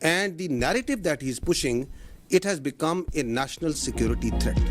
and the narrative that he is pushing, it has become a national security threat.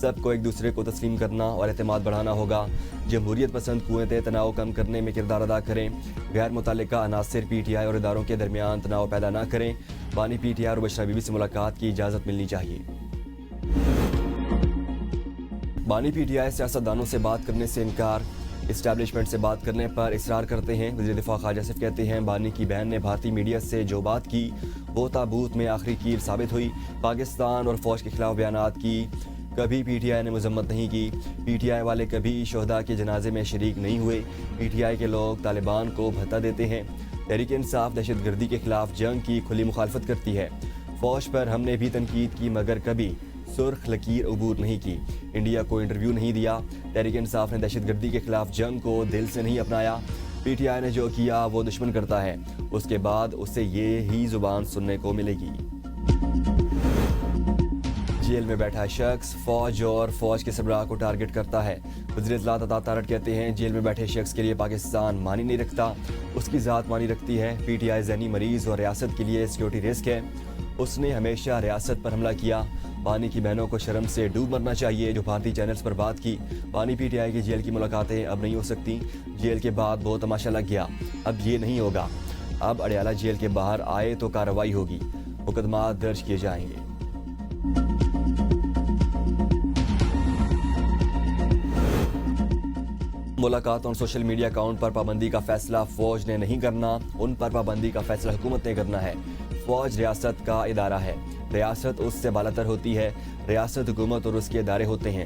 سب کو ایک دوسرے کو تسلیم کرنا اور اعتماد بڑھانا ہوگا. جمہوریت پسند قوتیں تناؤ کم کرنے میں کردار ادا کریں. غیر متعلقہ عناصر پی ٹی آئی اور اداروں کے درمیان تناؤ پیدا نہ کریں. بانی پی ٹی آئی اور بشرا بی بی سے ملاقات کی اجازت ملنی چاہیے. بانی پی ٹی آئی سیاستدانوں سے بات کرنے سے انکار. اسٹیبلشمنٹ سے بات کرنے پر اصرار کرتے ہیں. وزیر دفاع خواجہ آصف کہتے ہیں بانی کی بہن نے بھارتی میڈیا سے جو بات کی وہ تابوت میں آخری کیل ثابت ہوئی. پاکستان اور فوج کے خلاف بیانات کی کبھی پی ٹی آئی نے مذمت نہیں کی. پی ٹی آئی والے کبھی شہداء کے جنازے میں شریک نہیں ہوئے. پی ٹی آئی کے لوگ طالبان کو بھتہ دیتے ہیں. تحریک انصاف دہشت گردی کے خلاف جنگ کی کھلی مخالفت کرتی ہے. فوج پر ہم نے بھی تنقید کی مگر کبھی سرخ لکیر عبور نہیں کی. انڈیا کو انٹرویو نہیں دیا. تحریک انصاف نے دہشت گردی کے خلاف جنگ کو دل سے نہیں اپنایا. پی ٹی آئی نے جو کیا وہ دشمن کرتا ہے. اس کے بعد اسے یہ ہی زبان سننے کو ملے گی. جیل میں بیٹھا شخص فوج اور فوج کے سربراہ کو ٹارگٹ کرتا ہے. وزیر اطلاعات عطا تارڑ کہتے ہیں جیل میں بیٹھے شخص کے لیے پاکستان معنی نہیں رکھتا. اس کی ذات معنی رکھتی ہے. پی ٹی آئی ذہنی مریض اور ریاست کے لیے سیکیورٹی رسک ہے. اس نے ہمیشہ ریاست پر حملہ کیا. بانی کی بہنوں کو شرم سے ڈوب مرنا چاہیے جو بھارتی چینلز پر بات کی. بانی پی ٹی آئی کی جیل کی ملاقاتیں اب نہیں ہو سکتی. جیل کے بعد بہت تماشا لگ گیا. اب یہ نہیں ہوگا. اب اڈیالہ جیل کے باہر آئے تو کارروائی ہوگی. مقدمات درج کیے جائیں گے. ملاقات اور سوشل میڈیا اکاؤنٹ پر پابندی کا فیصلہ فوج نے نہیں کرنا. ان پر پابندی کا فیصلہ حکومت نے کرنا ہے. فوج ریاست کا ادارہ ہے. ریاست اس سے بالاتر ہوتی ہے. ریاست حکومت اور اس کے ادارے ہوتے ہیں.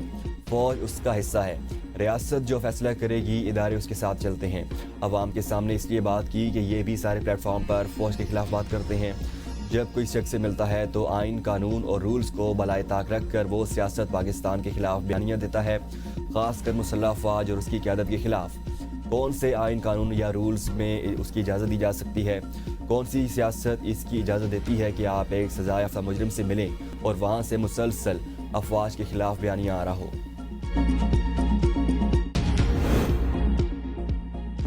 فوج اس کا حصہ ہے. ریاست جو فیصلہ کرے گی ادارے اس کے ساتھ چلتے ہیں. عوام کے سامنے اس لیے بات کی کہ یہ بھی سارے پلیٹ فارم پر فوج کے خلاف بات کرتے ہیں. جب کوئی شخص سے ملتا ہے تو آئین قانون اور رولز کو بالائے طاق رکھ کر وہ سیاست پاکستان کے خلاف بیانیاں دیتا ہے, خاص کر مسلح افواج اور اس کی قیادت کے خلاف. کون سے آئین قانون یا رولز میں اس کی اجازت دی جا سکتی ہے؟ کون سی سیاست اس کی اجازت دیتی ہے کہ آپ ایک سزا یافتہ مجرم سے ملیں اور وہاں سے مسلسل افواج کے خلاف بیانیاں آ رہا ہو؟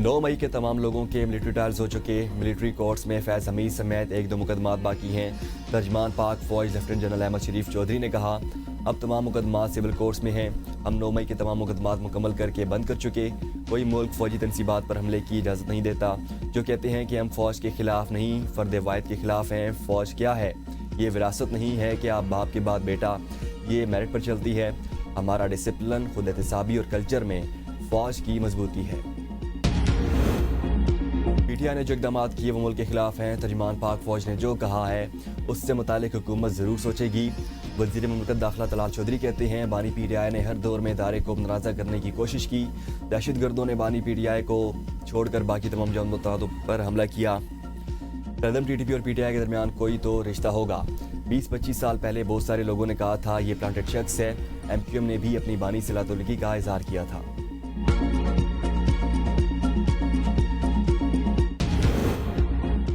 9 مئی کے تمام لوگوں کے ملٹری ٹرائلز ہو چکے. ملٹری کورٹس میں فیض حمید سمیت 1-2 مقدمات باقی ہیں. ترجمان پاک فوج لیفٹیننٹ جنرل احمد شریف چودھری نے کہا اب تمام مقدمات سول کورٹس میں ہیں. ہم 9 مئی کے تمام مقدمات مکمل کر کے بند کر چکے. کوئی ملک فوجی تنصیبات پر حملے کی اجازت نہیں دیتا. جو کہتے ہیں کہ ہم فوج کے خلاف نہیں فرد واحد کے خلاف ہیں. فوج کیا ہے؟ یہ وراثت نہیں ہے کہ آپ باپ کے بعد بیٹا. یہ میرٹ پر چلتی ہے. ہمارا ڈسپلن خود احتسابی اور کلچر میں فوج کی مضبوطی ہے. پی ٹی آئی نے جو اقدامات کیے وہ ملک کے خلاف ہیں. ترجمان پاک فوج نے جو کہا ہے اس سے متعلق حکومت ضرور سوچے گی. وزیر مملکت داخلہ طلال چودھری کہتے ہیں بانی پی ٹی آئی نے ہر دور میں ادارے کو متنازع کرنے کی کوشش کی. دہشت گردوں نے بانی پی ٹی آئی کو چھوڑ کر باقی تمام جان متعددوں پر حملہ کیا. پردم ٹی ٹی پی اور پی ٹی آئی کے درمیان کوئی تو رشتہ ہوگا. 20-25 سال پہلے بہت سارے لوگوں نے کہا تھا یہ پلانٹڈ شخص ہے. ایم کیو ایم نے بھی اپنی بانی سے لاتعلقی کا اظہار کیا تھا.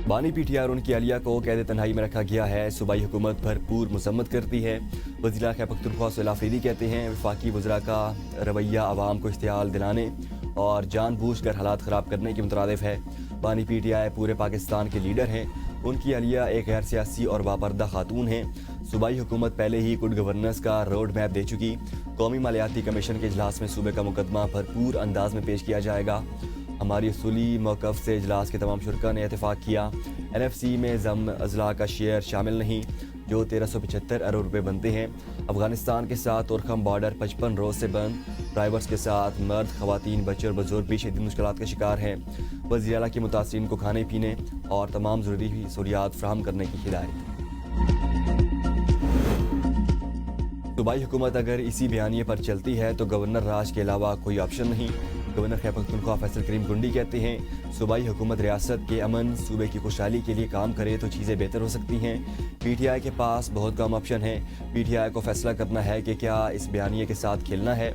بانی پی ٹی آئی اور ان کی اہلیہ کو قید تنہائی میں رکھا گیا ہے. صوبائی حکومت بھرپور مذمت کرتی ہے. وزیر خیبر پختونخوا سہیل آفریدی کہتے ہیں وفاقی وزراء کا رویہ عوام کو اشتعال دلانے اور جان بوجھ کر حالات خراب کرنے کے مترادف ہے. بانی پی ٹی آئی پورے پاکستان کے لیڈر ہیں. ان کی اہلیہ ایک غیر سیاسی اور باپردہ خاتون ہیں. صوبائی حکومت پہلے ہی گڈ گورننس کا روڈ میپ دے چکی. قومی مالیاتی کمیشن کے اجلاس میں صوبے کا مقدمہ بھرپور انداز میں پیش کیا جائے گا. ہماری اصولی موقف سے اجلاس کے تمام شرکاء نے اتفاق کیا. این ایف سی میں ضمن اضلاع کا شیئر شامل نہیں جو 1375 ارب روپے بنتے ہیں. افغانستان کے ساتھ تورخم بارڈر 55 روز سے بند. ڈرائیورز کے ساتھ مرد خواتین بچے اور بزرگ بھی شدید مشکلات کا شکار ہیں. وزیر اعلیٰ کی متاثرین کو کھانے پینے اور تمام ضروری سہولیات فراہم کرنے کی ہدایت. صوبائی حکومت اگر اسی بیانیے پر چلتی ہے تو گورنر راج کے علاوہ کوئی آپشن نہیں. گورنر خیبر پختونخوا فیصل کریم گنڈی کہتے ہیں صوبائی حکومت ریاست کے امن صوبے کی خوشحالی کے لیے کام کرے تو چیزیں بہتر ہو سکتی ہیں. پی ٹی آئی کے پاس بہت کم آپشن ہیں. پی ٹی آئی کو فیصلہ کرنا ہے کہ کیا اس بیانیے کے ساتھ کھیلنا ہے.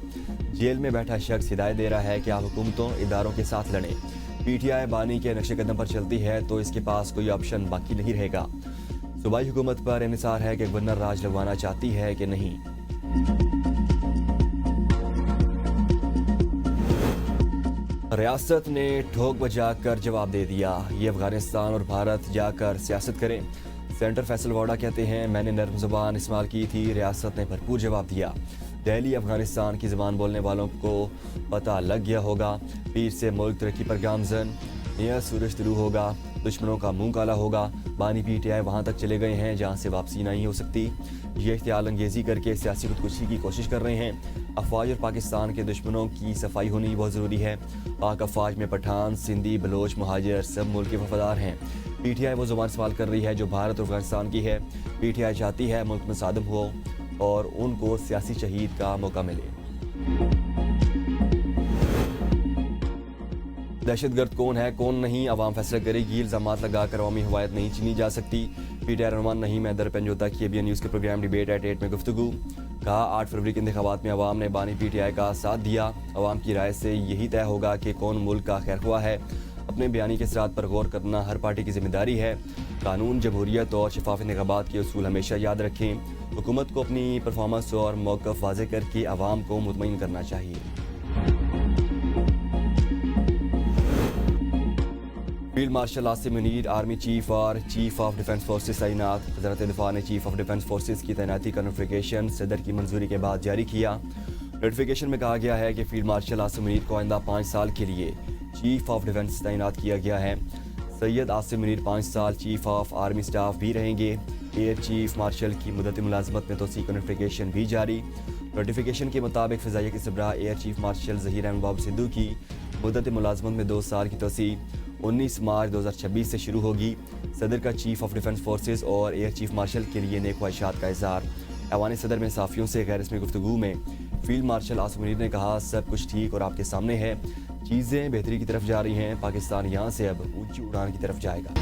جیل میں بیٹھا شخص ہدایت دے رہا ہے کہ آپ حکومتوں اداروں کے ساتھ لڑیں. پی ٹی آئی بانی کے نقش قدم پر چلتی ہے تو اس کے پاس کوئی آپشن باقی نہیں رہے گا. صوبائی حکومت پر انحصار ہے کہ گورنر راج لگوانا چاہتی ہے کہ نہیں. ریاست نے ٹھوک بجا کر جواب دے دیا. یہ افغانستان اور بھارت جا کر سیاست کریں. سینٹر فیصل واڈا کہتے ہیں میں نے نرم زبان استعمال کی تھی. ریاست نے بھرپور جواب دیا. دہلی افغانستان کی زبان بولنے والوں کو پتہ لگ گیا ہوگا، پیر سے ملک ترقی پر گامزن، نیا سورج طلوع ہوگا، دشمنوں کا منہ کالا ہوگا، بانی پی ٹی آئی وہاں تک چلے گئے ہیں جہاں سے واپسی نہیں ہو سکتی، یہ احتعال انگیزی کر کے سیاسی خودکشی کی کوشش کر رہے ہیں، افواج اور پاکستان کے دشمنوں کی صفائی ہونی بہت ضروری ہے، پاک افواج میں پٹھان، سندھی، بلوچ، مہاجر سب ملک کے وفادار ہیں، پی ٹی آئی وہ زبان استعمال کر رہی ہے جو بھارت اور افغانستان کی ہے، پی ٹی آئی چاہتی ہے ملک میں صادم ہو اور ان کو سیاسی شہید کا موقع ملے۔ دہشت گرد کون ہے کون نہیں عوام فیصلہ کرے گی، الزامات لگا کر عوامی حمایت نہیں چھینی جا سکتی، پی ٹی آئی رحمان نہیں مہندر پنجوتا کی ابھی نیوز کے پروگرام ڈیبیٹ ایٹ 8 میں گفتگو، کہا 8 فروری کے انتخابات میں عوام نے بانی پی ٹی آئی کا ساتھ دیا، عوام کی رائے سے یہی طے ہوگا کہ کون ملک کا خیر خواہ ہے، اپنے بیانی کے اثرات پر غور کرنا ہر پارٹی کی ذمہ داری ہے، قانون، جمہوریت اور شفاف انتخابات کے اصول ہمیشہ یاد رکھیں، حکومت کو اپنی پرفارمنس اور موقف واضح کر کے عوام کو مطمئن کرنا چاہیے۔ Field marshal Asim Munir army chief اور چیف آف ڈیفنس فورسز تعینات، وزارت دفاع نے چیف آف ڈیفنس فورسز کی تعیناتی کا نوٹیفیکیشن صدر کی منظوری کے بعد جاری کیا، نوٹیفیکیشن میں کہا گیا ہے کہ فیلڈ مارشل عاصم منیر کو آئندہ 5 سال کے لیے چیف آف ڈیفنس تعینات کیا گیا ہے، سید عاصم منیر 5 سال چیف آف آرمی سٹاف بھی رہیں گے، ایئر چیف مارشل کی مدت ملازمت میں توسیع کا نوٹیفیکیشن بھی جاری، نوٹیفیکیشن کے مطابق فضائیہ کے سربراہ air chief marshal Zaheer Ahmed Babar Sidhu کی مدت ملازمت میں 2 سال کی توسیع 19 مارچ 2026 سے شروع ہوگی، صدر کا چیف آف ڈیفنس فورسز اور ایئر چیف مارشل کے لیے نیک خواہشات کا اظہار، ایوان صدر میں صحافیوں سے غیر رسمی گفتگو میں فیلڈ مارشل عاصم منیر نے کہا سب کچھ ٹھیک اور آپ کے سامنے ہے، چیزیں بہتری کی طرف جا رہی ہیں، پاکستان یہاں سے اب اونچی اڑان کی طرف جائے گا۔